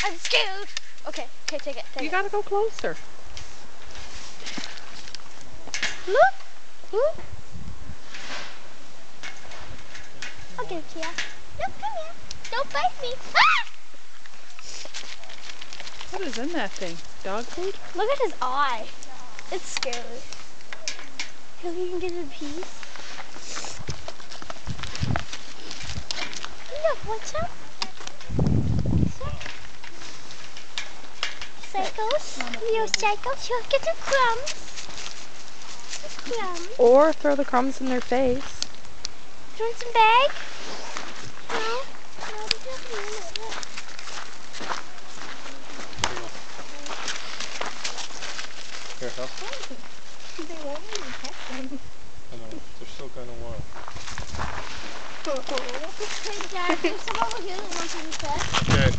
I'm scared. Okay, take it. You gotta go closer. Look. Look. I'll give it to you. No, come here. Don't bite me. Ah! What is in that thing? Dog food? Look at his eye. It's scary. Here, you can get a piece. Look, what's up? Cycles. Little cycles. You'll get the crumbs. Crumbs. Or throw the crumbs in their face. Do you want some bag? No? No, there's nothing in it. Look. Here, help. They won't even pet them. I know, they're still kind of wild. Hey, Dad, there's some over here that wants to be pet. Okay.